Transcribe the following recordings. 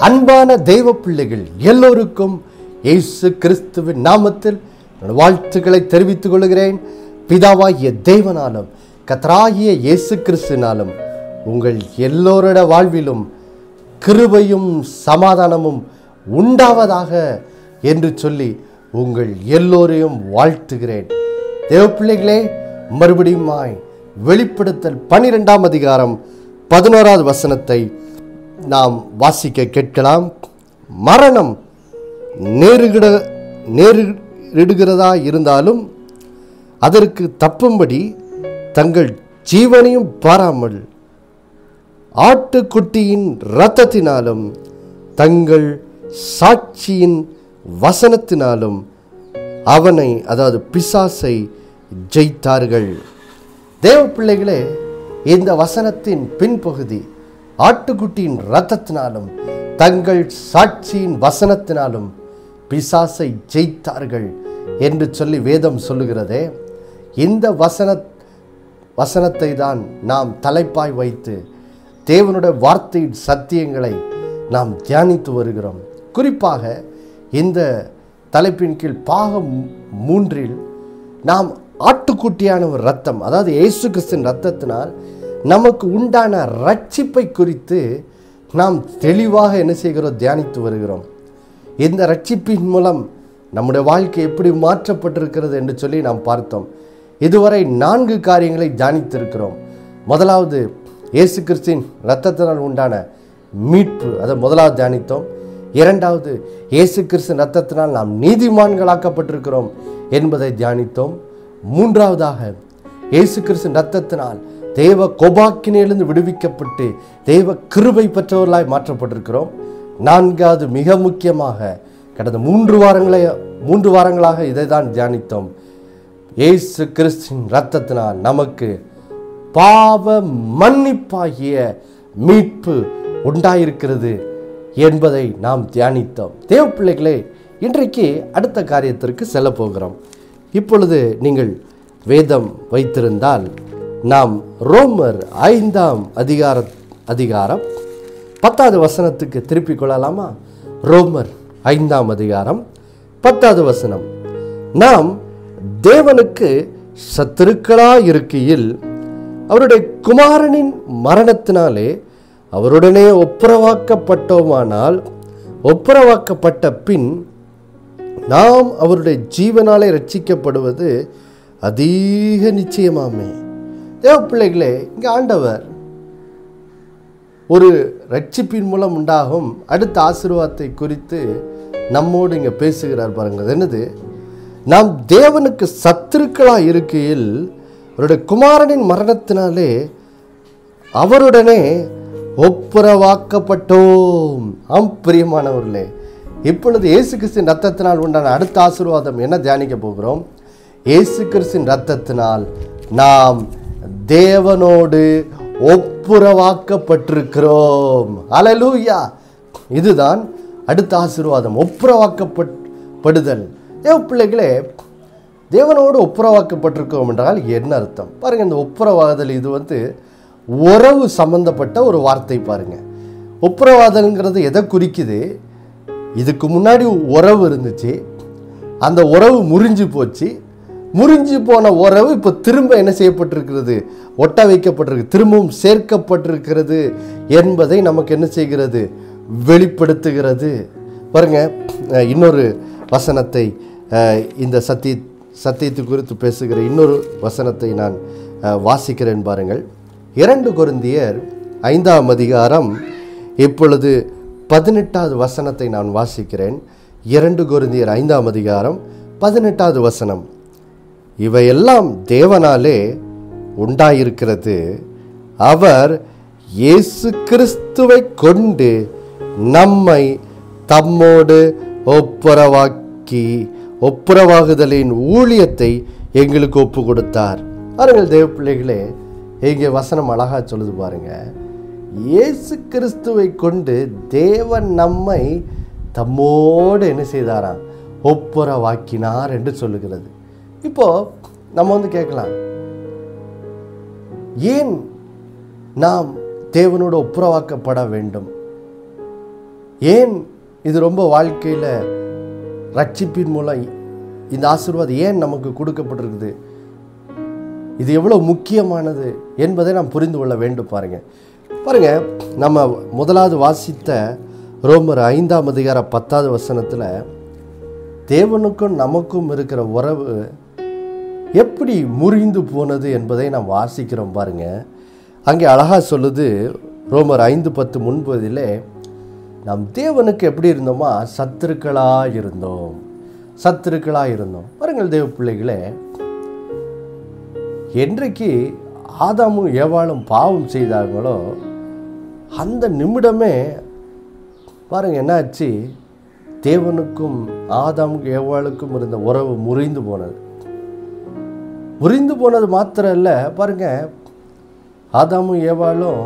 அன்பான தெய்வ பிள்ளைகள் எல்லோருக்கும் இயேசு கிறிஸ்துவின் நாமத்தில் வாழ்த்துக்களை தெரிவித்துக் கொள்கிறேன். பிதாவாகிய தேவனாலும் கர்த்தராகிய இயேசு கிறிஸ்துவினாலும் உங்கள் எல்லோருட வாழ்விலும் கிருபையும் சமாதானமும் உண்டாவதாக என்று சொல்லி உங்கள் எல்லோரையும் வாழ்த்துகிறேன். தேவ பிள்ளைகளே, மறுபடியும் வெளிப்படுத்தல் 12ஆம் அதிகாரம் 11வது வசனத்தை நாம் வாசிக்க கேட்கலாம். மரணம் நேரிடுகிறதா இருந்தாலும் அதற்கு தப்பும்படி தங்கள் ஜீவனையும் பாராமல் ஆட்டுக்குட்டியின் இரத்தத்தினாலும் தங்கள் சாட்சியின் வசனத்தினாலும் அவனை, அதாவது பிசாசை ஜெயித்தார்கள். தேவ பிள்ளைகளே, இந்த வசனத்தின் பின்பகுதி ஆட்டுக்குட்டியின் இரத்தத்தினாலும் தங்கள் சாட்சியின் வசனத்தினாலும் பிசாசை ஜெயித்தார்கள் என்று சொல்லி வேதம் சொல்லுகிறதே. இந்த வசனத்தை தான் நாம் தலைப்பாய் வைத்து தேவனுடைய வார்த்தையின் சத்தியங்களை நாம் தியானித்து வருகிறோம். குறிப்பாக இந்த தலைப்பின் கீழ் பாகம் 3 நாம் ஆட்டுக்குட்டியான ஒரு இரத்தம், அதாவது இயேசு கிறிஸ்துவின் இரத்தத்தினால் நமக்கு உண்டான ரட்சிப்பை குறித்து நாம் தெளிவாக என்ன செய்கிறோம், தியானித்து வருகிறோம். இந்த ரட்சிப்பின் மூலம் நம்முடைய வாழ்க்கை எப்படி மாற்றப்பட்டிருக்கிறது என்று சொல்லி நாம் பார்த்தோம். இதுவரை 4 காரியங்களை தியானித்திருக்கிறோம். முதலாவது, இயேசு கிறிஸ்துவின் இரத்தத்தினால் உண்டான மீட்பு, அதை முதலாவது தியானித்தோம். இரண்டாவது, இயேசு கிறிஸ்துவின் இரத்தத்தினால் நாம் நீதிமான்களாக்கப்பட்டிருக்கிறோம் என்பதை தியானித்தோம். மூன்றாவதாக, இயேசு கிறிஸ்துவின் இரத்தத்தினால் தேவ கோபாக்கினையிலிருந்து விடுவிக்கப்பட்டு தேவ கிருபை பெற்றவர்களாய் மாற்றப்பட்டிருக்கிறோம். நான்காவது, மிக முக்கியமாக கடந்த 3 வாரங்களாக இதை தான் தியானித்தோம். இயேசு கிறிஸ்துவின் இரத்தத்தினால் நமக்கு பாவ மன்னிப்பாகிய மீட்பு உண்டாயிருக்கிறது என்பதை நாம் தியானித்தோம். தேவ பிள்ளைகளே, இன்றைக்கு அடுத்த காரியத்திற்கு செல்ல போகிறோம். இப்பொழுது நீங்கள் வேதம் வைத்திருந்தால் நாம் ரோமர் 5ஆம் அதிகாரம் 10வது வசனத்துக்கு திருப்பிக் கொள்ளலாமா? ரோமர் 5ஆம் அதிகாரம் 10வது வசனம். நாம் தேவனுக்கு சத்துருக்களாய் இருக்கையில் அவருடைய குமாரனின் மரணத்தினாலே அவருடனே ஒப்புரவாக்கப்பட்டோமானால், ஒப்புரவாக்கப்பட்ட பின் நாம் அவருடைய ஜீவனாலே ரட்சிக்கப்படுவது அதிக நிச்சயமாமே. தேவ பிள்ளைகளே, இங்கே ஆண்டவர் ஒரு ரட்சிப்பின் மூலம் உண்டாகும் அடுத்த ஆசீர்வாதத்தை குறித்து நம்மோடு இங்கே பேசுகிறார். பாருங்கள், என்னது? நாம் தேவனுக்கு சத்துருக்களாக இருக்கையில் அவருடைய குமாரனின் மரணத்தினாலே அவருடனே ஒப்புரவாக்கப்பட்டோம். ஆம் பிரியமானவர்களே, இப்பொழுது இயேசு கிறிஸ்துவின் இரத்தத்தினால் உண்டான அடுத்த ஆசீர்வாதம் என்ன தியானிக்க போகிறோம்? இயேசு கிறிஸ்துவின் இரத்தத்தினால் நாம் தேவனோடு ஒப்புரவாக்கப்பட்டிருக்கிறோம். அல்லேலூயா! இதுதான் அடுத்த ஆசீர்வாதம், ஒப்புரவாக்கப்படுதல். தேவ பிள்ளைகளே, தேவனோடு ஒப்புரவாக்கப்பட்டிருக்கிறோம் என்றால் என்ன அர்த்தம்? பாருங்கள், இந்த ஒப்புரவாதல் இது உறவு சம்பந்தப்பட்ட ஒரு வார்த்தை. பாருங்கள், ஒப்புரவாதல்ங்கிறது எதை குறிக்குது? இதுக்கு முன்னாடி உறவு இருந்துச்சு, அந்த உறவு முறிஞ்சு போச்சு. முறிஞ்சு போன உறவு இப்போ திரும்ப என்ன செய்யப்பட்டிருக்கிறது? ஒட்ட வைக்கப்பட்டிருக்கு, திரும்பவும் சேர்க்கப்பட்டிருக்கிறது என்பதை நமக்கு என்ன செய்கிறது? வெளிப்படுத்துகிறது. பாருங்க, இன்னொரு வசனத்தை, இந்த சத்தியத்தை குறித்து பேசுகிற இன்னொரு வசனத்தை நான் வாசிக்கிறேன். பாருங்கள், 2 கொரிந்தியர் 5ஆம் அதிகாரம் இப்பொழுது 18வது வசனத்தை நான் வாசிக்கிறேன். 2 கொரிந்தியர் 5ஆம் அதிகாரம் 18வது வசனம். இவையெல்லாம் தேவனாலே உண்டாயிருக்கிறது, அவர் இயேசு கிறிஸ்துவை கொண்டு நம்மை தம்மோடு ஒப்புரவாகுதலின் ஊழியத்தை எங்களுக்கு ஒப்பு கொடுத்தார். பாருங்கள் தேவ பிள்ளைகளே, இங்கே வசனம் அழகா சொல்லுது. பாருங்க, இயேசு கிறிஸ்துவை கொண்டு தேவன் நம்மை தம்மோடு என்ன செய்தாராம்? ஒப்புரவாக்கினார் என்று சொல்லுகிறது. இப்போ நம்ம கேட்கலாம், ஏன் நாம் தேவனோடு ஒப்புரவாக்கப்பட வேண்டும்? ஏன் இது ரொம்ப வாழ்க்கையில் ரட்சிப்பின் மூலம் இந்த ஆசீர்வாதம் ஏன் நமக்கு கொடுக்கப்பட்டிருக்குது, இது எவ்வளோ முக்கியமானது என்பதை நாம் புரிந்து கொள்ள வேண்டும். பாருங்கள், நம்ம முதலாவது வாசித்த ரோமர் 5ஆம் அதிகாரம் 10வது வசனத்தில் தேவனுக்கும் நமக்கும் இருக்கிற உறவு எப்படி முறிந்து போனது என்பதை நாம் வாசிக்கிறோம். பாருங்கள், அங்கே அழகாக சொல்லுது ரோமர் 5:10 முன்பதிலே, நாம் தேவனுக்கு எப்படி இருந்தோமா, சத்துருக்களாக இருந்தோம். பாருங்கள் தேவ பிள்ளைகளே, என்றைக்கு ஆதாமும் ஏவாளும் பாவம் செய்தாங்களோ அந்த நிமிடமே பாருங்கள் என்னாச்சு, தேவனுக்கும் ஆதாமுக்கும் ஏவாளுக்கும் இருந்த உறவு முறிந்து போனது மாத்திரம் இல்லை. பாருங்கள், ஆதாமும் ஏவாளும்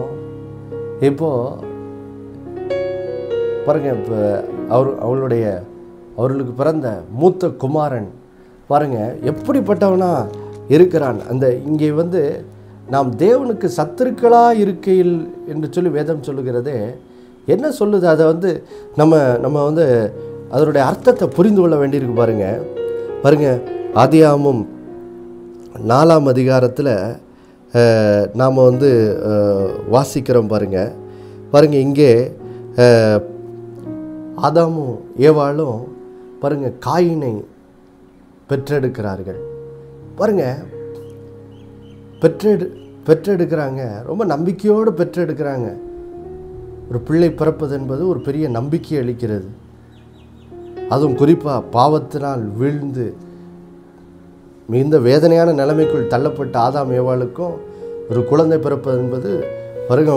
இப்போது பாருங்கள், இப்போ அவர்களுக்கு பிறந்த மூத்த குமாரன் பாருங்கள் எப்படிப்பட்டவனா இருக்கிறான். இங்கே நாம் தேவனுக்கு சத்துருக்களாக இருக்கையில் என்று சொல்லி வேதம் சொல்லுகிறதே என்ன சொல்லுது, அதை நம்ம அதனுடைய அர்த்தத்தை புரிந்து கொள்ள வேண்டியிருக்கு. பாருங்கள் ஆதியாகமம் 4ஆம் அதிகாரத்தில் நாம் வாசிக்கிறோம். பாருங்கள் இங்கே ஆதாமும் ஏவாளும் பாருங்கள் காயினை பெற்றெடுக்கிறார்கள். பாருங்கள் பெற்றெடுக்கிறாங்க, ரொம்ப நம்பிக்கையோடு பெற்றெடுக்கிறாங்க. ஒரு பிள்ளை பிறப்பது என்பது ஒரு பெரிய நம்பிக்கை அளிக்கிறது. அதுவும் குறிப்பாக பாவத்தினால் வீழ்ந்து மிகுந்த வேதனையான நிலைமைக்குள் தள்ளப்பட்ட ஆதாம் ஏவாளுக்கும் ஒரு குழந்தை பிறப்பது என்பது பாருங்க,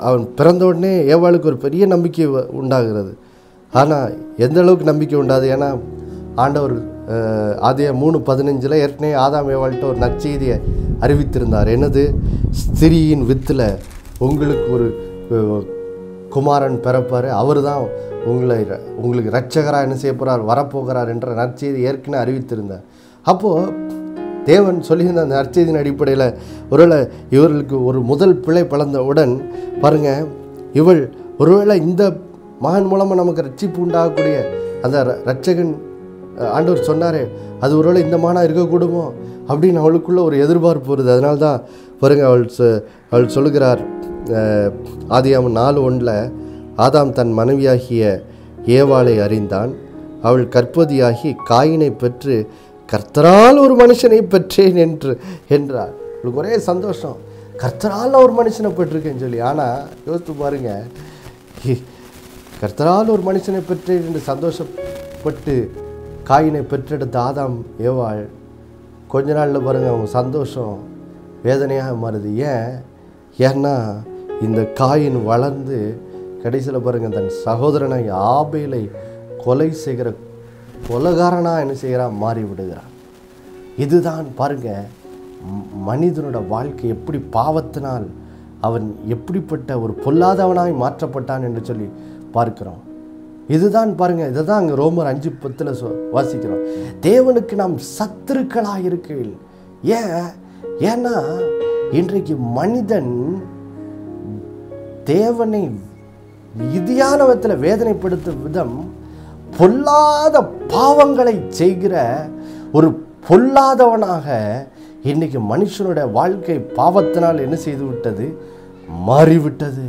அவன் பிறந்த உடனே ஏவாளுக்கு ஒரு பெரிய நம்பிக்கை உண்டாகிறது. ஆனால் எந்த அளவுக்கு நம்பிக்கை உண்டாது, ஏன்னா ஆண்டவர் ஆதியாகமம் 3:15 ஏற்கனவே ஆதாம் ஏவாள்கிட்ட ஒரு நற்செய்தியை அறிவித்திருந்தார். என்னது, ஸ்திரீயின் வித்தில் உங்களுக்கு ஒரு குமாரன் பிறப்பார், அவர் தான் உங்களுக்கு இரட்சகராக என்ன செய்ய போகிறார், வரப்போகிறார் என்ற நற்செய்தி ஏற்கனவே அறிவித்திருந்தார். அப்போது தேவன் சொல்லியிருந்த அந்த நற்செய்தியின் அடிப்படையில் ஒருவேளை இவர்களுக்கு ஒரு முதல் பிள்ளை பிறந்தவுடன் பாருங்கள், இவள் ஒருவேளை இந்த மகன் மூலமாக நமக்கு ரட்சிப்பு உண்டாகக்கூடிய அந்த இரட்சகன் ஆண்டவர் சொன்னாரே, அது ஒருவேளை இந்த மகனாக இருக்கக்கூடுமோ அப்படின்னு அவளுக்குள்ள ஒரு எதிர்பார்ப்பு வருது. அதனால தான் பாருங்கள் அவள் சொல்லுகிறார் ஆதியாகமம் 4:1, ஆதாம் தன் மனைவியாகிய ஏவாளை அறிந்தான், அவள் கர்ப்பதியாகி காயினை பெற்று கர்த்தரால் ஒரு மனுஷனை பெற்றேன் என்றார். அவளுக்கு ஒரே சந்தோஷம், கர்த்தரால் ஒரு மனுஷனை பெற்றிருக்கேன்னு சொல்லி. ஆனால் யோசித்து பாருங்கள், கர்த்தரால் ஒரு மனுஷனை பெற்றேன் என்று சந்தோஷப்பட்டு காயினை பெற்றெடுத்த ஆதாம் ஏவாள் கொஞ்ச நாளில் பாருங்கள் அவங்க சந்தோஷம் வேதனையாக மாறுது. ஏன்னா இந்த காயின் வளர்ந்து கடைசியில் பாருங்கள் தன் சகோதரனை ஆபேலை கொலை செய்கிற கொலைகாரனாக என்ன செய்கிறான், மாறி விடுகிறான். இதுதான் பாருங்கள் மனிதனோட வாழ்க்கை எப்படி பாவத்தினால் அவன் எப்படிப்பட்ட ஒரு பொல்லாதவனாய் மாற்றப்பட்டான் என்று சொல்லி பார்க்கிறோம். இதுதான் பாருங்கள், இதை தான் அங்கே ரோமர் 5:10 வாசிக்கிறோம். தேவனுக்கு நாம் சத்துருக்களாக இருக்கையில். ஏன்னா இன்றைக்கு மனிதன் தேவனை விதியான விதத்தில் வேதனைப்படுத்தும் விதம் பொல்லாத பாவங்களை செய்கிற ஒரு பொல்லாதவனாக இன்னைக்கு மனுஷனுடைய வாழ்க்கை பாவத்தினால் என்ன செய்து விட்டது, மாறிவிட்டது.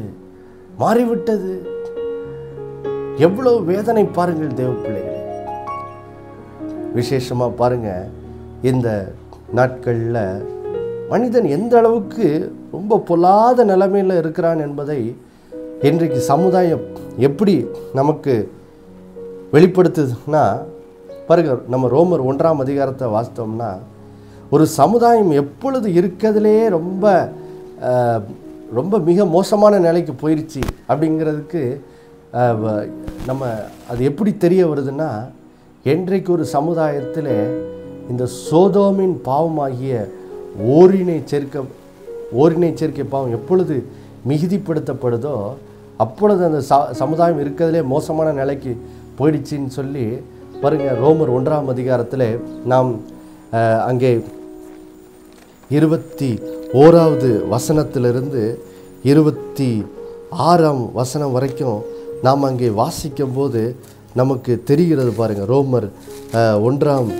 எவ்வளவு வேதனை பாருங்கள் தேவ பிள்ளைகளே. விசேஷமாக பாருங்கள், இந்த நாட்களில் மனிதன் எந்த அளவுக்கு ரொம்ப பொல்லாத நிலைமையில் இருக்கிறான் என்பதை இன்றைக்கு சமுதாயம் எப்படி நமக்கு வெளிப்படுத்துதுன்னா பாருங்க, நம்ம ரோமர் 1ஆம் அதிகாரத்தை வாசித்தோம்னா ஒரு சமுதாயம் எப்பொழுது இருக்கிறதுலே ரொம்ப மிக மோசமான நிலைக்கு போயிடுச்சு அப்படிங்கிறதுக்கு நம்ம அது எப்படி தெரிய வருதுன்னா, என்றைக்கு ஒரு சமுதாயத்தில் இந்த சோதோமின் பாவமாகிய ஓரினை சேர்க்கை பாவம் எப்பொழுது மிகுதிப்படுத்தப்படுதோ அப்பொழுது அந்த சமுதாயம் இருக்கிறதுலே மோசமான நிலைக்கு போயிடுச்சின்னு சொல்லி பாருங்கள். ரோமர் 1ஆம் அதிகாரத்தில் நாம் அங்கே 21வது வசனத்திலிருந்து 26ஆம் வசனம் வரைக்கும் நாம் அங்கே வாசிக்கும் போது நமக்கு தெரிகிறது பாருங்கள். ரோமர் 1ஆம்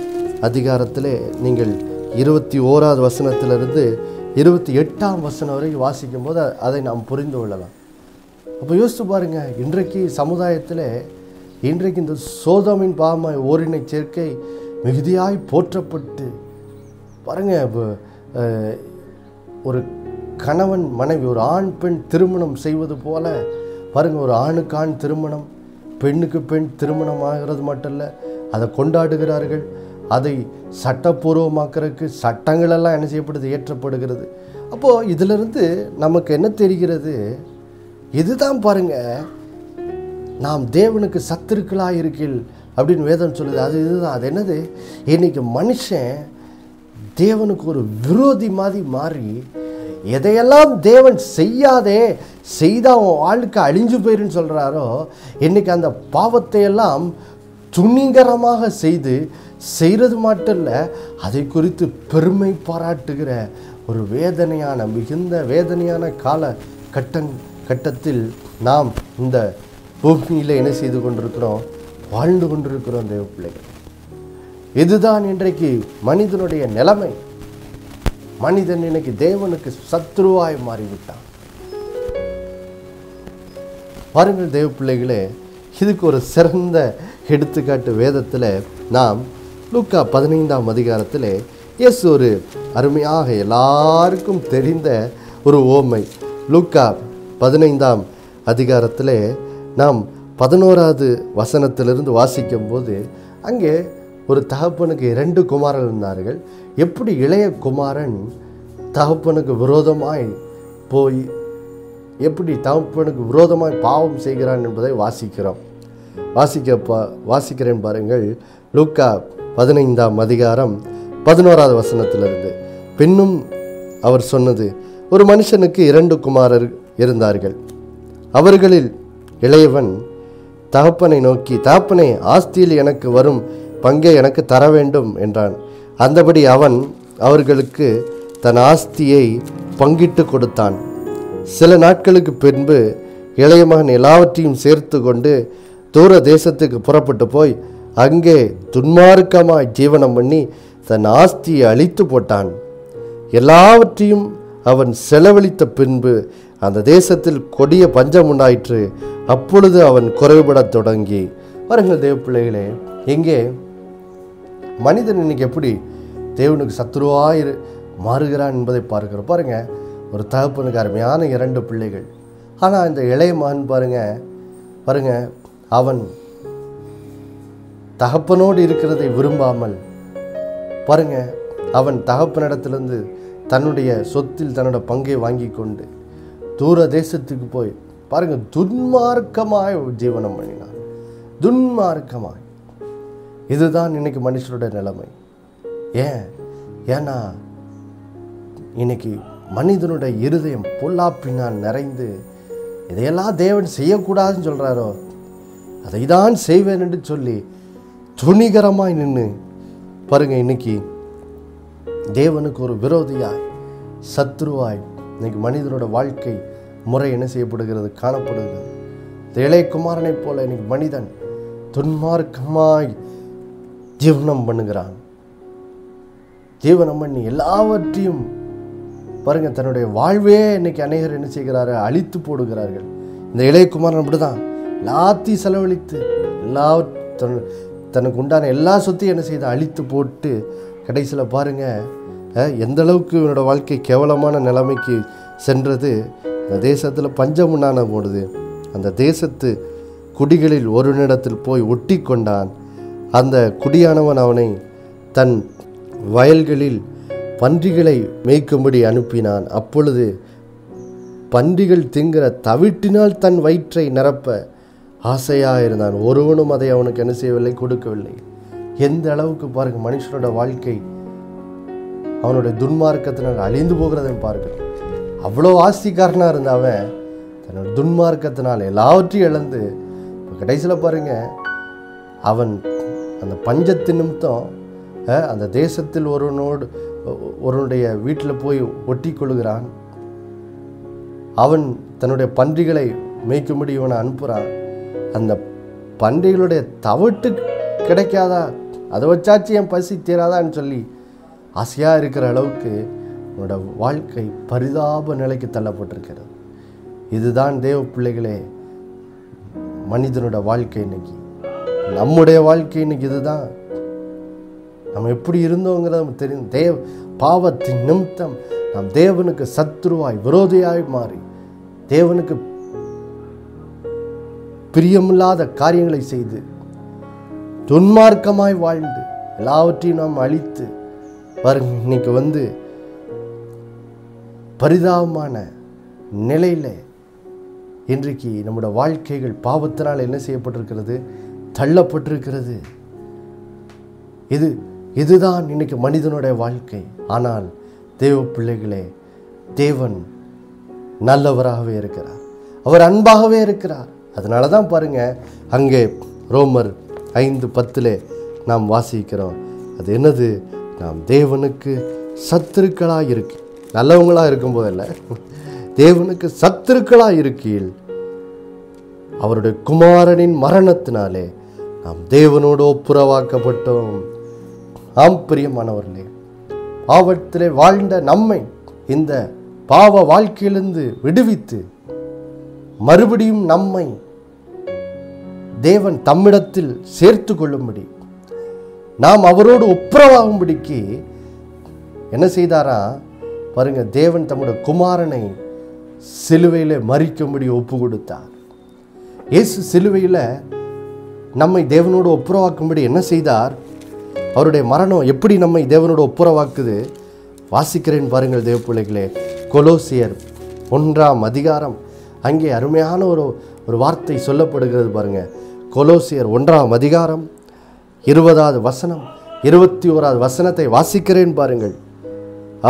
அதிகாரத்திலே நீங்கள் 21வது வசனத்திலிருந்து 28ஆம் வசனம் வரை வாசிக்கும் போது அதை நாம் புரிந்து கொள்ளலாம். அப்போ யோசித்து பாருங்கள், இன்றைக்கு சமுதாயத்தில் இன்றைக்கு இந்த சோதோமின் பாவமாய் ஓரினை சேர்க்கை மிகுதியாய் போற்றப்பட்டு பாருங்கள், ஒரு கணவன் மனைவி, ஒரு ஆண் பெண் திருமணம் செய்வது போல பாருங்கள், ஒரு ஆணுக்கு ஆண் திருமணம், பெண்ணுக்கு பெண் திருமணம் ஆகிறது மட்டும் இல்லை, அதை கொண்டாடுகிறார்கள். அதை சட்டப்பூர்வமாக்கிறதுக்கு சட்டங்களெல்லாம் என்ன செய்யப்படுது, ஏற்றப்படுகிறது. அப்போது இதிலிருந்து நமக்கு என்ன தெரிகிறது, இதுதான் பாருங்கள், நாம் தேவனுக்கு சத்துருக்களாக இருக்கில் அப்படின்னு வேதம் சொல்லுது. இதுதான். அது என்னது, இன்னைக்கு மனுஷன் தேவனுக்கு ஒரு விரோதி மாதிரி மாறி எதையெல்லாம் தேவன் செய்தால் அவன் வாழ்க்கை அழிஞ்சு போயிருன்னு சொல்கிறாரோ, இன்றைக்கி அந்த பாவத்தை எல்லாம் துணிகரமாக செய்கிறது மட்டும் இல்லை, அதை குறித்து பெருமை பாராட்டுகிற ஒரு மிகுந்த வேதனையான கட்டத்தில் நாம் இந்த பூமியில் என்ன செய்து கொண்டிருக்கிறோம், வாழ்ந்து கொண்டிருக்கிறோம் தேவ பிள்ளைகள். இதுதான் இன்றைக்கு மனிதனுடைய நிலைமை. மனிதன் இன்னைக்கு தேவனுக்கு சத்ருவாய் மாறிவிட்டான். பாருங்கள் தேவ பிள்ளைகளே, இதுக்கு ஒரு சிறந்த எடுத்துக்காட்டு வேதத்தில் நாம் லூக்கா 15ஆம் அதிகாரத்தில் இயேசு ஒரு அருமையாக எல்லாருக்கும் தெரிந்த ஒரு ஓமை, லூக்கா 15ஆம் அதிகாரத்தில் நாம் 11வது வசனத்திலிருந்து வாசிக்கும் போது, அங்கே ஒரு தகப்பனுக்கு 2 குமாரர்கள் இருந்தார்கள். எப்படி இளைய குமாரன் தகப்பனுக்கு விரோதமாய் போய் எப்படி தகப்பனுக்கு விரோதமாய் பாவம் செய்கிறான் என்பதை வாசிக்கிறேன் பாருங்கள். லூக்கா 15ஆம் அதிகாரம் 11வது வசனத்திலிருந்து. பின்னும் அவர் சொன்னது, ஒரு மனுஷனுக்கு 2 குமாரர் இருந்தார்கள். அவர்களில் இளையவன் தகப்பனை நோக்கி, தகப்பனே, ஆஸ்தியில் எனக்கு வரும் பங்கை எனக்கு தர வேண்டும் என்றான். அந்தபடி அவன் அவர்களுக்கு தன் ஆஸ்தியை பங்கிட்டு கொடுத்தான். சில நாட்களுக்கு பின்பு இளைய மகன் எல்லாவற்றையும் சேர்த்து கொண்டு தூர தேசத்துக்கு புறப்பட்டு போய் அங்கே துன்மார்க்கமாய் ஜீவனம் பண்ணி தன் ஆஸ்தியை அழித்து போட்டான். எல்லாவற்றையும் அவன் செலவழித்த பின்பு அந்த தேசத்தில் கொடிய பஞ்சம் உண்டாயிற்று. அப்பொழுது அவன் குறைபடத் தொடங்கி. பாருங்கள் தேவ பிள்ளைகளே, எங்கே மனிதன் இன்னைக்கு எப்படி தேவனுக்கு சத்துருவாய் மாறுகிறான் என்பதை பார்க்கிறோம். பாருங்கள், ஒரு தகப்பனுக்கு அருமையான 2 பிள்ளைகள். ஆனால் இந்த இளைய மகன் பாருங்க அவன் தகப்பனோடு இருக்கிறதை விரும்பாமல் பாருங்க, அவன் தகப்பனிடத்திலிருந்து தன்னுடைய சொத்தில் தன்னோட பங்கை வாங்கி கொண்டு தூர தேசத்துக்கு போய் பாருங்க துன்மார்க்கமாய் ஜீவனம் பண்ணினான். துன்மார்க்கமாய். இதுதான் இன்னைக்கு மனுஷனுடைய நிலைமை. ஏன்னா இன்னைக்கு மனிதனுடைய இருதயம் பொல்லாப்பினால் நிறைந்து இதையெல்லாம் தேவன் செய்யக்கூடாதுன்னு சொல்கிறாரோ அதை தான் செய்வேன் என்று சொல்லி துணிகரமாய் நின்று பாருங்க, இன்னைக்கு தேவனுக்கு ஒரு விரோதியாய் சத்ருவாய் இன்னைக்கு மனிதனோட வாழ்க்கை முறை என்ன செய்யப்படுகிறது, காணப்படுகிறது. இளைய குமாரனை போல இன்னைக்கு மனிதன் துன்மார்க்கமாய் ஜீவனம் பண்ணுகிறான். ஜீவனம் பண்ணி எல்லாவற்றையும் பாருங்க தன்னுடைய வாழ்வே இன்னைக்கு அநேகர் என்ன செய்கிறாரு, அழித்து போடுகிறார்கள். இந்த இளைய குமாரன் அப்படிதான் எல்லாத்தையும் செலவழித்து தனக்கு உண்டான எல்லா சொத்தையும் என்ன செய்து அழித்து போட்டு கடைசியில் பாருங்க எந்த அளவுக்கு இவனோட வாழ்க்கை கேவலமான நிலைமைக்கு சென்றது. அந்த தேசத்தில் பஞ்சம் உண்டான போடுது. அந்த தேசத்து குடிகளில் ஒருவனிடத்தில் போய் ஒட்டி கொண்டான். அந்த குடியானவன் அவனை தன் வயல்களில் பன்றிகளை மேய்க்கும்படி அனுப்பினான். அப்பொழுது பன்றிகள் திங்கிற தவிட்டினால் தன் வயிற்றை நிரப்ப ஆசையாக இருந்தான். ஒருவனும் அதை அவனுக்கு என்ன செய்யவில்லை, கொடுக்கவில்லை. எந்த அளவுக்கு பாருங்க மனுஷனோட வாழ்க்கை அவனுடைய துன்மார்க்கத்தினால் அழிந்து போகிறதை பார்க்கிறோம். அவ்வளோ ஆஸ்திக்காரனாக இருந்தவன் தன்னோட துன்மார்க்கத்தினால் எல்லாவற்றையும் இழந்து இப்போ கடைசியில் பாருங்க அவன் அந்த பஞ்சத்தின் நிமித்தம் அந்த தேசத்தில் ஒருவனுடைய வீட்டில் போய் ஒட்டி கொள்கிறான். அவன் தன்னுடைய பன்றிகளை மேய்க்கும்படி இவனை அனுப்புகிறான். அந்த பன்றிகளுடைய தவிட்டு கிடைக்காதா, அதை வச்சாச்சு என் பசி தீராதான்னு சொல்லி ஆசையாக இருக்கிற அளவுக்கு உன்னோட வாழ்க்கை பரிதாப நிலைக்கு தள்ளப்பட்டிருக்கிறது. இதுதான் தேவ பிள்ளைகளே மனிதனோட வாழ்க்கை இன்னைக்கு. நம்முடைய வாழ்க்கை இன்னைக்கு இதுதான். நம்ம எப்படி இருந்தோங்கிறத நமக்கு தெரியும். பாவத்தின் நிமித்தம் நாம் தேவனுக்கு சத்துருவாய் விரோதியாய் மாறி தேவனுக்கு பிரியமில்லாத காரியங்களை செய்து துன்மார்க்கமாய் வாழ்ந்து எல்லாவற்றையும் நாம் அழித்து பாருங்க, இன்னைக்கு பரிதாபமான நிலையில இன்றைக்கு நம்முடைய வாழ்க்கைகள் பாவத்தினால் என்ன செய்யப்பட்டிருக்கிறது, தள்ளப்பட்டிருக்கிறது. இதுதான் இன்னைக்கு மனிதனுடைய வாழ்க்கை. ஆனால் தேவ பிள்ளைகளே, தேவன் நல்லவராகவே இருக்கிறார், அவர் அன்பாகவே இருக்கிறார். அதனால தான் பாருங்க, அங்கே ரோமர் 5:10 நாம் வாசிக்கிறோம். அது என்னது, நாம் தேவனுக்கு சத்துருக்களாக இருக்கு, நல்லவங்களாக இருக்கும்போதில்லை, தேவனுக்கு சத்துருக்களாக இருக்கையில் அவருடைய குமாரனின் மரணத்தினாலே நாம் தேவனோடு ஒப்புரவாக்கப்பட்டோம். ஆம் பிரியமானவர்களே, பாவத்திலே வாழ்ந்த நம்மை இந்த பாவ வாழ்க்கையிலிருந்து விடுவித்து மறுபடியும் நம்மை தேவன் தம்மிடத்தில் சேர்த்து கொள்ளும்படி, நாம் அவரோடு ஒப்புரவாகும்படிக்கு என்ன செய்தாரா பாருங்க, தேவன் தம்முடைய குமாரனை சிலுவையில் மரிக்கும்படி ஒப்பு கொடுத்தார். இயேசு சிலுவையில் நம்மை தேவனோடு ஒப்புரவாக்கும்படி என்ன செய்தார், அவருடைய மரணம் எப்படி நம்மை தேவனோடு ஒப்புரவாக்குது வாசிக்கிறேன் பாருங்கள் தேவ பிள்ளைகளே. கொலோசியர் 1 அங்கே அருமையான ஒரு வார்த்தை சொல்லப்படுகிறது பாருங்க. கொலோசியர் 1 20 21 வாசிக்கிறேன் பாருங்கள்.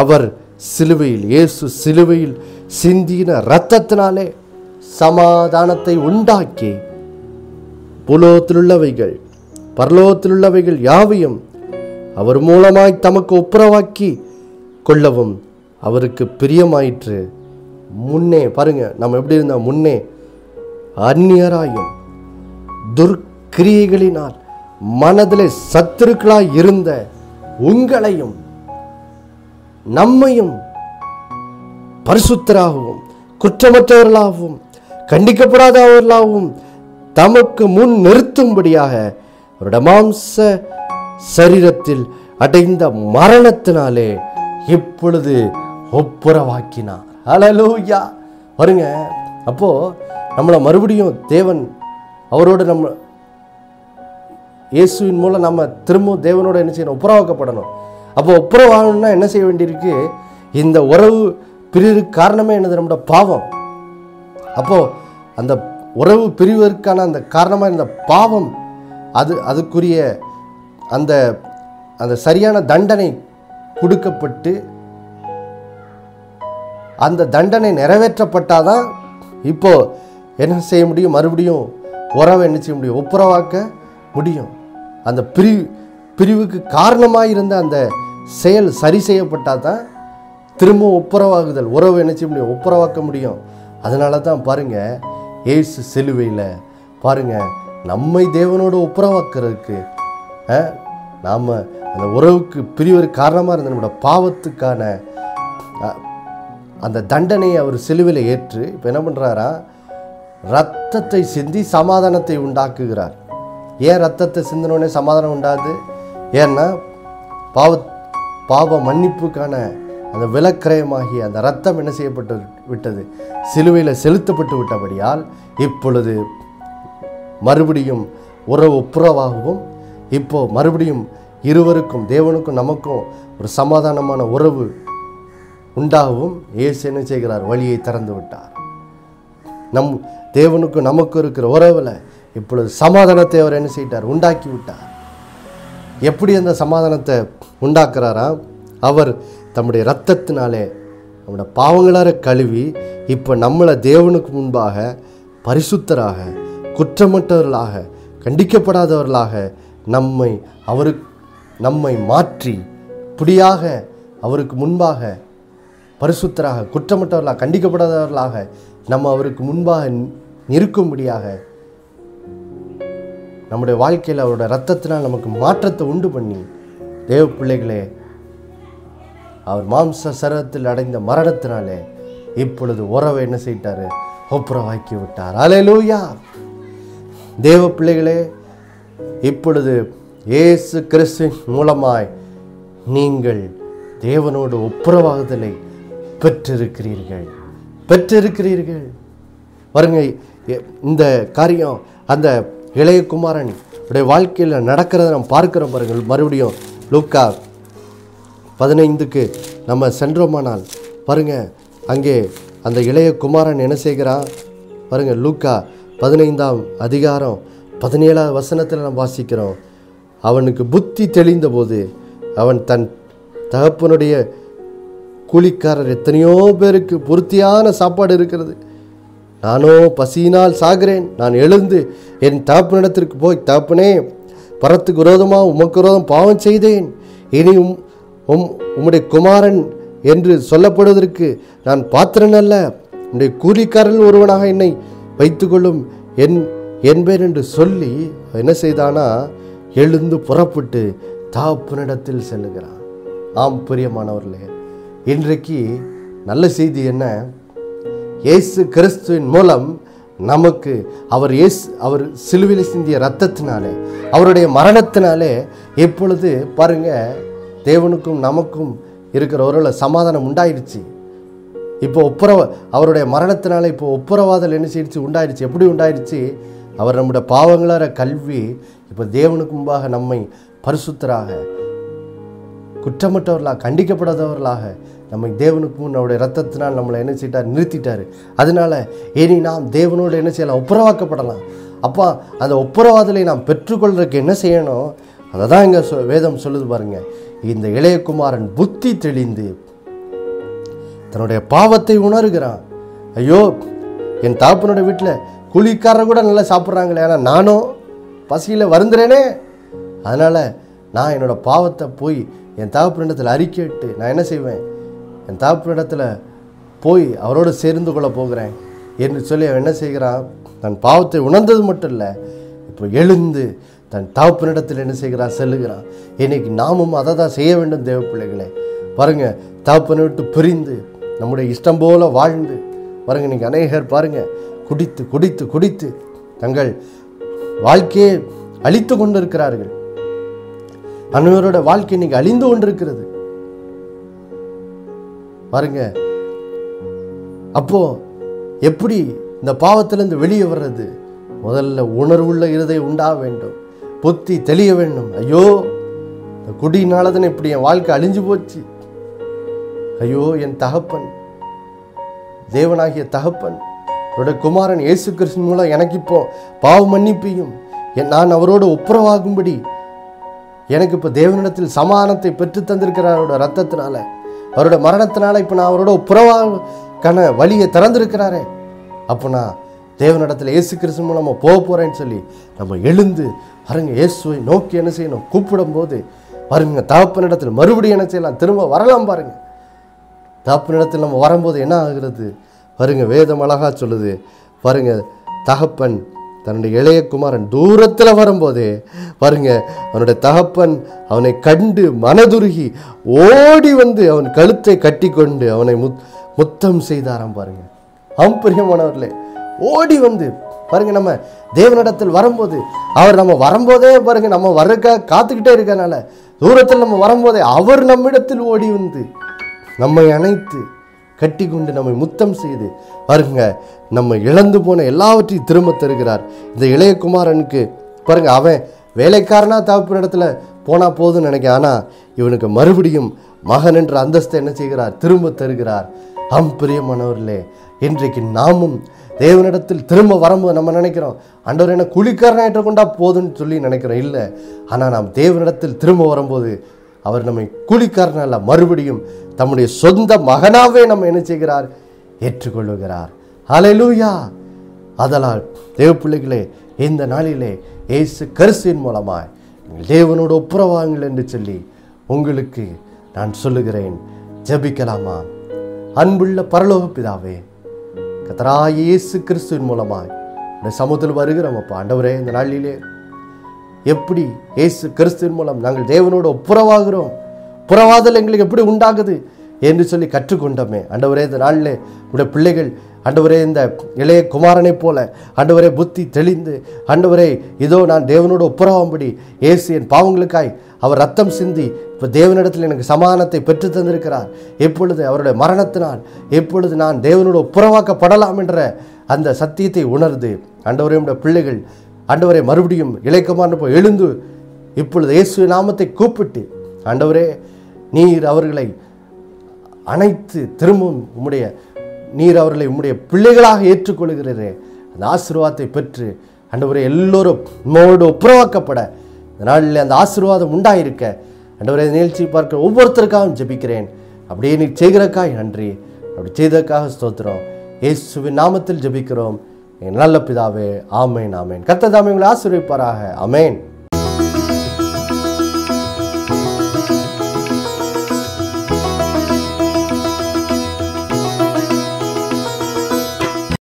அவர் சிலுவையில், இயேசு சிலுவையில் சிந்தின இரத்தத்தினாலே சமாதானத்தை உண்டாக்கி பூலோகத்திலுள்ளவைகள் பரலோகத்திலுள்ளவைகள் யாவையும் அவர் மூலமாய் தமக்கு ஒப்புரவாக்கி கொள்ளவும் அவருக்கு பிரியமாயிற்று. முன்னே பாருங்க, நம்ம எப்படி இருந்தோம், முன்னே அந்நியராயும் துர்க்கிரியைகளினால் மனதிலே சத்துருக்களாய் இருந்த உங்களையும் நம்மையும் பரிசுத்தராகவும் குற்றமற்றவர்களாகவும் கண்டிக்கப்படாதவர்களாகவும் தமக்கு முன் நிறுத்தும்படியாக அவருடைய மாம்ச சரீரத்தில் அடைந்த மரணத்தினாலே இப்பொழுது ஒப்புரவாக்கினார். ஹல்லேலூயா. பாருங்க, அப்போ நம்மளை மறுபடியும் தேவன் அவரோடு நம்ம இயேசுவின் மூலம் நம்ம திரும்பவும் தேவனோட என்ன செய்யணும், ஒப்புரவாக்கப்படணும். அப்போ ஒப்புரவாகணும்னா என்ன செய்ய வேண்டியிருக்கு, இந்த உறவு பிரிவுக்கு காரணமே என்னது, நம்மளோட பாவம். அப்போ அந்த உறவு பிரிவதற்கான அந்த காரணமாக இந்த பாவம், அதுக்குரிய அந்த அந்த சரியான தண்டனை கொடுக்கப்பட்டு அந்த தண்டனை நிறைவேற்றப்பட்டாதான் இப்போ என்ன செய்ய முடியும், மறுபடியும் உறவை என்ன செய்ய முடியும், ஒப்புரவாக்க முடியும். அந்த பிரிவுக்கு காரணமாக இருந்த அந்த செயல் சரி செய்யப்பட்டால் தான் திரும்ப ஒப்புரவாகுதல், உறவை என்ன செய்ய முடியும், ஒப்புரவாக்க முடியும். அதனால தான் பாருங்க, இயேசு சிலுவையில் பாருங்க நம்மை தேவனோடு ஒப்புரவாக்குறதுக்கு நாம் அந்த உறவுக்கு பிரிவதற்கு காரணமாக இருந்த நம்மளோட பாவத்துக்கான அந்த தண்டனையை அவர் சிலுவையில் ஏற்று இப்போ என்ன பண்ணுறாரா, ரத்தத்தை சிந்தி சமாதானத்தை உண்டாக்குகிறார். ஏன் ரத்தத்தை சிந்தினோடனே சமாதானம் உண்டாது, ஏன்னா பாவ மன்னிப்புக்கான அந்த விலக்கிரயமாகி அந்த ரத்தம் என்ன செய்யப்பட்டு விட்டது, சிலுவையில் செலுத்தப்பட்டு விட்டபடியால் இப்பொழுது மறுபடியும் உறவு ஒப்புரவாகவும் இப்போ மறுபடியும் இருவருக்கும் தேவனுக்கும் நமக்கும் ஒரு சமாதானமான உறவு உண்டாகவும் இயேசு என்ன செய்கிறார், வழியை திறந்து விட்டார். தேவனுக்கும் நமக்கு இருக்கிற உறவில் இப்பொழுது சமாதானத்தை அவர் என்ன செய்தார், உண்டாக்கி விட்டார். எப்படி அந்த சமாதானத்தை உண்டாக்குறாரா, அவர் தம்முடைய இரத்தத்தினாலே நம்முடைய பாவங்களார கழுவி இப்போ நம்மளை தேவனுக்கு முன்பாக பரிசுத்தராக குற்றமற்றவர்களாக கண்டிக்கப்படாதவர்களாக நம்மை மாற்றி இப்படியாக அவருக்கு முன்பாக பரிசுத்தராக குற்றமற்றவர்களாக கண்டிக்கப்படாதவர்களாக நம்ம அவருக்கு முன்பாக நிற்கும்படியாக நம்முடைய வாழ்க்கையில் அவருடைய இரத்தத்தினால் நமக்கு மாற்றத்தை உண்டு பண்ணி, தேவ பிள்ளைகளே, அவர் மாம்ச சரீரத்தில் அடைந்த மரணத்தினாலே இப்பொழுது உறவை என்ன செய்தார்? ஒப்புரவாக்கி விட்டார். அல்லேலூயா. தேவ பிள்ளைகளே, இப்பொழுது இயேசு கிறிஸ்துவின் மூலமாய் நீங்கள் தேவனோடு ஒப்புரவாகுதலை பெற்றிருக்கிறீர்கள். பாருங்க, இந்த காரியம் அந்த இளைய குமாரன் உடைய வாழ்க்கையில் நடக்கிறத நம்ம பார்க்கிறோம். பாருங்கள், மறுபடியும் லூக்கா 15க்கு நம்ம சென்றோமானால் பாருங்க, அங்கே அந்த இளைய குமாரன் என்ன செய்கிறான் பாருங்க. லூக்கா 15ஆம் அதிகாரம் 17ஆவது வசனத்தில் நம்ம வாசிக்கிறோம். அவனுக்கு புத்தி தெளிந்த போது அவன் தன் தகப்பனுடைய கூலிக்காரர், எத்தனையோ பேருக்கு பூர்த்தியான சாப்பாடு இருக்கிறது, நானோ பசியினால் சாகிறேன், நான் எழுந்து என் தகப்பனிடத்திற்கு போய், தகப்பனே, பரத்துக்கு விரோதமாக உமக்கு விரோதம் பாவம் செய்தேன், இனி உம்முடைய குமாரன் என்று சொல்லப்படுவதற்கு நான் பாத்திரன் அல்ல, உன்னுடைய கூலிக்காரர்கள் ஒருவனாக என்னை வைத்துக்கொள்ளும் என்பேன் என்று சொல்லி என்ன செய்தானா, எழுந்து புறப்பட்டு தகப்பனிடத்தில் செல்லுகிறான். ஆம் பிரியமானவர்களே, இன்றைக்கு நல்ல செய்தி என்ன? இயேசு கிறிஸ்துவின் மூலம் நமக்கு அவர் சிலுவையில் சிந்திய இரத்தத்தினாலே, அவருடைய மரணத்தினாலே இப்பொழுது பாருங்க, தேவனுக்கும் நமக்கும் இருக்கிற ஒரு சமாதானம் உண்டாயிருச்சு. இப்போ அவருடைய மரணத்தினால இப்போ ஒப்புரவாதல் என்ன செய்யிடுச்சு? உண்டாயிருச்சு. எப்படி உண்டாயிருச்சு? அவர் நம்முடைய பாவங்கள கல்வி இப்போ தேவனுக்கு முன்பாக நம்மை பரிசுத்தராக, குற்றமற்றவர்களாக, கண்டிக்கப்படாதவர்களாக நம்மை தேவனுக்கு முன் அவருடைய இரத்தத்தினால் நம்மளை என்ன செய்யிட்டார்? நிறுத்திட்டார். அதனால இனி நாம் தேவனோடு என்ன செய்யலாம்? ஒப்புரவாக்கப்படலாம். அப்போ அந்த ஒப்புரவாதலை நாம் பெற்றுக்கொள்றதுக்கு என்ன செய்யணும்? அதை தான் இங்கே வேதம் சொல்லுது பாருங்க. இந்த இளையகுமாரன் புத்தி தெளிந்து தன்னுடைய பாவத்தை உணர்கிறான். ஐயோ, என் தகப்பனுடைய வீட்டில் கூலிக்காரர் கூட நல்லா சாப்பிட்றாங்களே, ஆனால் நானும் பசியில் வருந்துறேனே, அதனால் நான் என்னோடய பாவத்தை போய் என் தகப்பனிடத்தில் அறிக்கையிட்டு நான் என்ன செய்வேன்? என் தகப்பனிடத்தில் போய் அவரோடு சேர்ந்து கொள்ள போகிறேன் என்று சொல்லி அவன் என்ன செய்கிறான்? தன் பாவத்தை உணர்ந்தது மட்டும் இல்லை, இப்போ எழுந்து தன் தகப்பனிடத்தில் என்ன செய்கிறான்? செல்லுகிறான். இன்னைக்கு நாமும் அதை தான் செய்ய வேண்டும். தேவ பிள்ளைகளே, பாருங்கள், தகப்பனை விட்டு பிரிந்து நம்முடைய இஷ்டம் போல வாழ்ந்து பாருங்கள், இன்றைக்கி அநேகர் பாருங்கள், குடித்து குடித்து குடித்து தங்கள் வாழ்க்கையை அழித்து கொண்டிருக்கிறார்கள். அனைவரோட வாழ்க்கை இன்னைக்கு அழிந்து கொண்டிருக்கிறது பாருங்க. அப்போ எப்படி இந்த பாவத்திலிருந்து வெளியே வர்றது? முதல்ல உணர்வுள்ள இருதயம் உண்டாக வேண்டும், புத்தி தெளிய வேண்டும். ஐயோ, இந்த குடியினாலதான் இப்படி என் வாழ்க்கை அழிஞ்சு போச்சு. ஐயோ, என் தகப்பன், தேவனாகிய தகப்பன், அவருடைய குமாரன் இயேசு கிறிஸ்து மூலம் எனக்கு இப்போ பாவ மன்னிப்பையும் நான் அவரோடு ஒப்புரவாகும்படி எனக்கு இப்போ தேவனிடத்தில் சமாதானத்தை பெற்று தந்திருக்கிறார். அவரோட ரத்தத்தினால, அவரோட மரணத்தினால இப்போ நான் அவரோட ஒப்புரவாக்கான வழியை திறந்திருக்கிறாரே. அப்போ நான் தேவனிடத்தில் இயேசு கிறிஸ்து மூலமாக போக போகிறேன்னு சொல்லி நம்ம எழுந்து பாருங்க, இயேசுவை நோக்கி என்ன செய்யணும்? கூப்பிடும் போது பாருங்க, தகப்பனிடத்தில் மறுபடியும் என்ன செய்யலாம்? திரும்ப வரலாம். பாருங்க, தகப்பனிடத்தில் நம்ம வரும்போது என்ன ஆகிறது பாருங்க, வேதம் அழகா சொல்லுது பாருங்க. தகப்பன் தன்னுடைய இளைய குமாரன் தூரத்தில் வரும்போதே பாருங்க, அவனுடைய தகப்பன் அவனை கண்டு மனதுருகி ஓடி வந்து அவன் கழுத்தை கட்டி கொண்டு அவனை முத்தம் செய்தாராம். பாருங்க, பிரியமானவர்களே, ஓடி வந்து பாருங்க, நம்ம தேவனிடத்தில் வரும்போது அவர் நம்ம வரும்போதே பாருங்க, நம்ம வர்றக்க காத்துக்கிட்டே இருக்கனால தூரத்தில் நம்ம வரும்போதே அவர் நம்மிடத்தில் ஓடி வந்து நம்மை அணைத்து கட்டி கொண்டு நம்மை முத்தம் செய்து பாருங்க, நம்ம இழந்து போன எல்லாவற்றையும் திரும்ப தருகிறார். இந்த இளைய குமாரனுக்கு பாருங்க, அவன் வேலைக்காரனா தகப்பனிடத்துல போனா போதுன்னு நினைக்க, ஆனா இவனுக்கு மறுபடியும் மகன் என்ற அந்தஸ்தை என்ன செய்கிறார்? திரும்ப தருகிறார். பிரியமானவர்களே, இன்றைக்கு நாமும் தேவனிடத்தில் திரும்ப வரும்போது நம்ம நினைக்கிறோம், ஆண்டவர் என்ன கூலிக்காரனா ஏற்றுக்கொண்டா போதுன்னு சொல்லி நினைக்கிறோம். இல்லை, ஆனால் நாம் தேவனிடத்தில் திரும்ப வரும்போது அவர் நம்மை கூலிக்காரனா அல்ல, மறுபடியும் தம்முடைய சொந்த மகனாவே நம்ம என்ன செய்கிறார்? ஏற்றுக்கொள்ளுகிறார். ஹல்லேலூயா. அதனால் தேவ பிள்ளைகளே, இந்த நாளிலே இயேசு கிறிஸ்துவின் மூலமாய் தேவனோடு ஒப்புரவாங்கள் என்று சொல்லி உங்களுக்கு நான் சொல்லுகிறேன். ஜெபிக்கலாமா? அன்புள்ள பரலோக பிதாவே, கர்த்தராகிய இயேசு கிறிஸ்துவின் மூலமாய் இந்த சமூகத்தில் வருகிறோம். அப்பா ஆண்டவரே, இந்த நாளிலே எப்படி இயேசு கிறிஸ்துவின் மூலம் நாங்கள் தேவனோடு ஒப்புரவாகிறோம், புறவாதல் எங்களுக்கு எப்படி உண்டாகுது என்று சொல்லி கற்றுக்கொண்டோமே. ஆண்டவரே, இந்த நாளில் உடைய பிள்ளைகள் ஆண்டவரே இந்த இளைய குமாரனை போல ஆண்டவரே புத்தி தெளிந்து ஆண்டவரே இதோ நான் தேவனோடு ஒப்புரவாகும்படி இயேசு என் பாவங்களுக்காய் அவர் ரத்தம் சிந்தி இப்போ தேவனிடத்தில் எனக்கு சமாதானத்தை பெற்று தந்திருக்கிறார். எப்பொழுது அவருடைய மரணத்தினால் எப்பொழுது நான் தேவனோடு ஒப்புரவாக்கப்படலாம் என்ற அந்த சத்தியத்தை உணர்ந்து ஆண்டவரே உடைய பிள்ளைகள் ஆண்டவரே மறுபடியும் இளையகுமாரன் போய் எழுந்து இப்பொழுது இயேசு நாமத்தை கூப்பிட்டு ஆண்டவரே நீர் அவர்களை அனைத்து திரும்பவும் நீர் அவர்களை உம்முடைய பிள்ளைகளாக ஏற்றுக்கொள்கிறீரே. அந்த ஆசீர்வாதத்தை பெற்று ஆண்டவரே எல்லோரும் உம்மோடு ஒப்புரவாக்கப்பட இந்த நாளில் அந்த ஆசீர்வாதம் உண்டாயிருக்க ஆண்டவரே நிகழ்ச்சி பார்க்கிற ஒவ்வொருத்தருக்காகவும் ஜெபிக்கிறேன். அப்படியே நீ செய்கிறக்காய் நன்றி, அப்படி செய்ததற்காக ஸ்தோத்திரம். இயேசுவின் நாமத்தில் ஜெபிக்கிறோம் என் நல்ல பிதாவே, ஆமேன் ஆமேன். கர்த்தர் தாமே உங்களை ஆசீர்வதிப்பாராக. ஆமேன்.